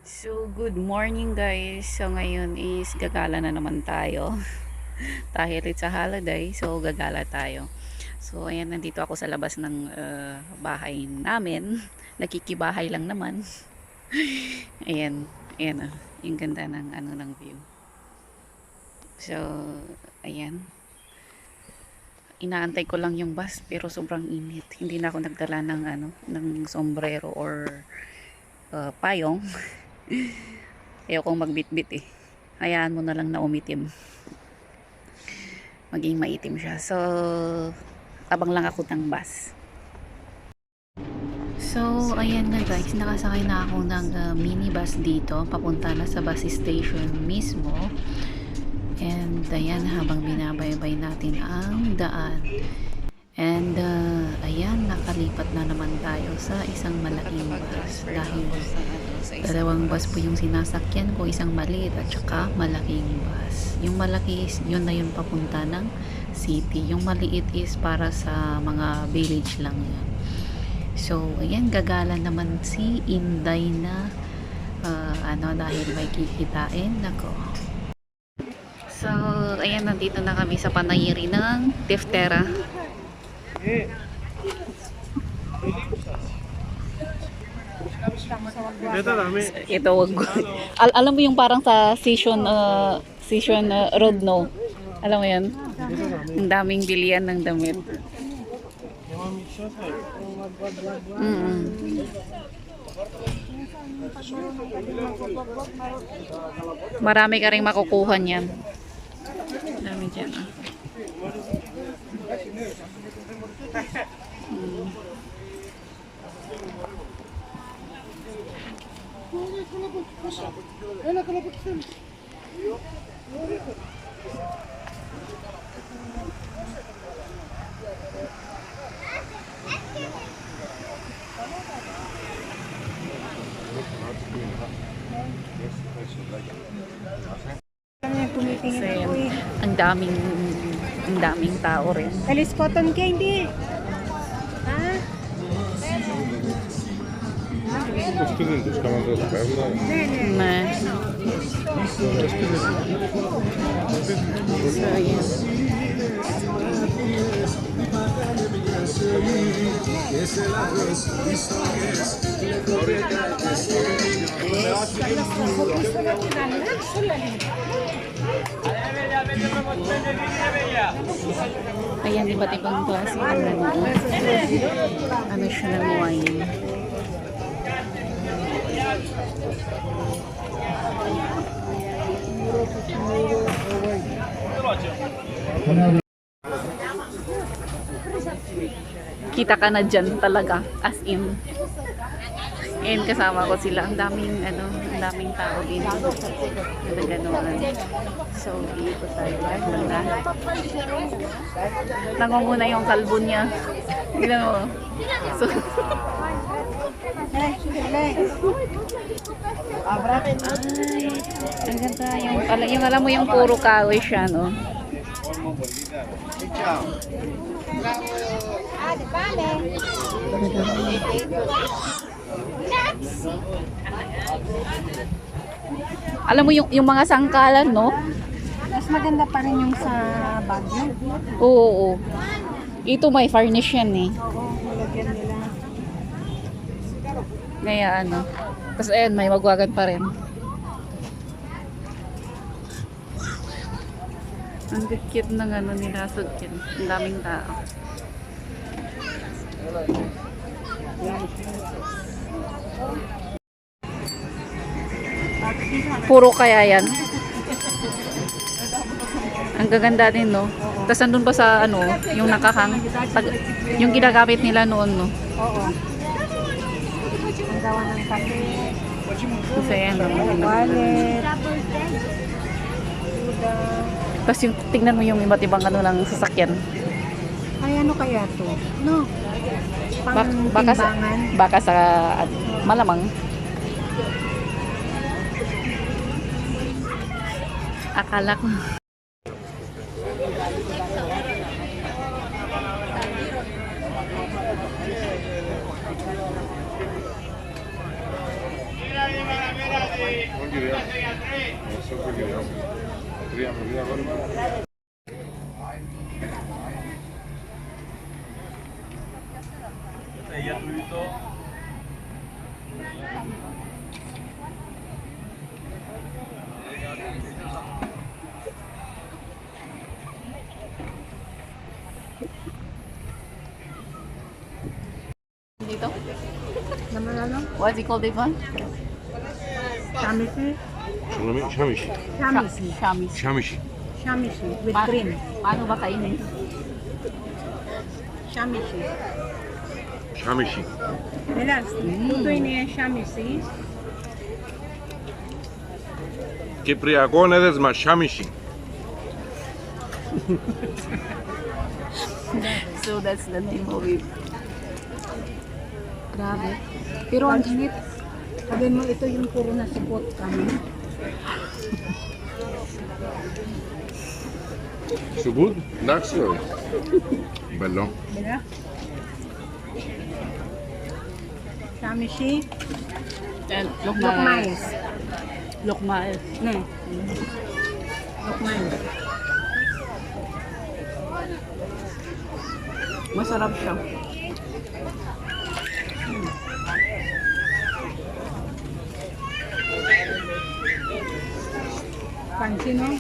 So, good morning guys. So, ngayon is gagala na naman tayo. Dahil it's a holiday, so gagala tayo. So, ayan, nandito ako sa labas ng bahay namin. Nakikibahay lang naman. Ayan, ayan yung ganda ng ng view. So, ayan. Inaantay ko lang yung bus pero sobrang init. Hindi na ako nagdala ng ng sombrero or payong. Ayokong magbitbit eh. Hayaan mo na lang na umitim. Maging maitim siya. So, tabang lang ako ng bus. So, ayan na guys. Nakasakay na ako ng minibus dito. Papunta na sa bus station mismo. And, ayan, habang binabaybay natin ang daan. And, ayan, nakalipat na naman tayo sa isang malaking bus. Dahil dalawang bus po yung sinasakyan ko, isang maliit at saka malaking bus. Yung malaki is, yun na yung papunta ng city. Yung maliit is para sa mga village lang yan. So, ayan, gagala naman si Inday na dahil may kikitain. Nako. So, ayan, nandito na kami sa panayiri ng Teftera. Ito wag. Alam mo yung parang sa Session Road, no? Alam mo yan? Ang daming bilian ng damit. Marami ka ring makukuha niyan. Dami dyan. So, ang daming tao rin. Alis cotton candy. Na. So, ayan. Ayan, iba't ibang klase ng ano siya ng wine. Kita ka na dyan talaga, as in. And kasama ko sila. Ang daming tao din. Naganoan. So, dito tayo. Nangunguna yung kalbo niya. Tignan mo. So, ay, ang ganda. Yung alam mo yung puro kahoy siya, no? Alam mo yung mga sangkalan, no? Mas maganda pa rin yung sa Baguio. Oo. Ito may furnish yan eh. Oo, malagyan nila. Kaya Tapos ayan, may magwagan pa rin. Ang cute ng nila. So cute. Ang daming tao. Puro kaya yan. Ang gaganda din, no? Tapos andun pa sa yung nakahang, yung ginagamit nila noon, no? Oo. Ang gawa ng kape. Kasi yan, no? Wallet. Tapos yung tingnan mo yung iba't ibang ng sasakyan. Ay, ano kaya to? No. Pang-timbangan. Baka sa malamang. Akala ko. Non giriamo. Non so che giriamo. Giriamo, giriamo. Dito? Naman ano? What's it called, this one? Shamisi. Şamişi. Shamisi. Shamis. Şamişi. Shamisi with Pa- cream. Paano ba kainin? Shamisi. Şamişi. Relax. Tutuin niya yung shamisi. Κυπριακό έδεσμα Şamişi. So that's the name of it. Grabe. Pero ang init. Sabi mo, ito yung puro na support kami. Σουμπούτ. Εντάξει, ωραία. Μπελό. Diba? Shamisi. And Lokmais. Lokmais. Ne. Lokmais. Masarap siya. Fancy, no?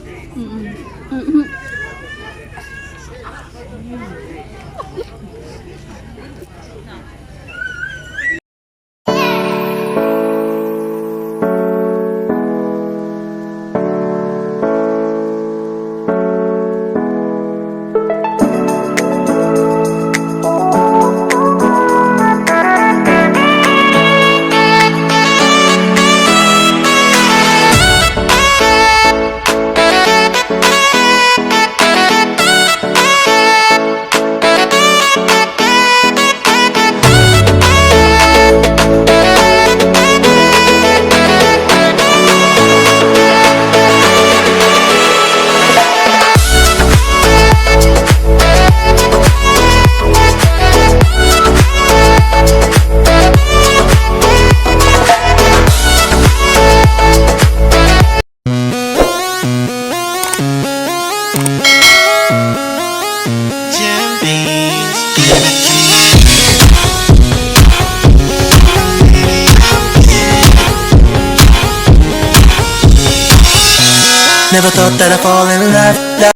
Never thought that I'd fall in love.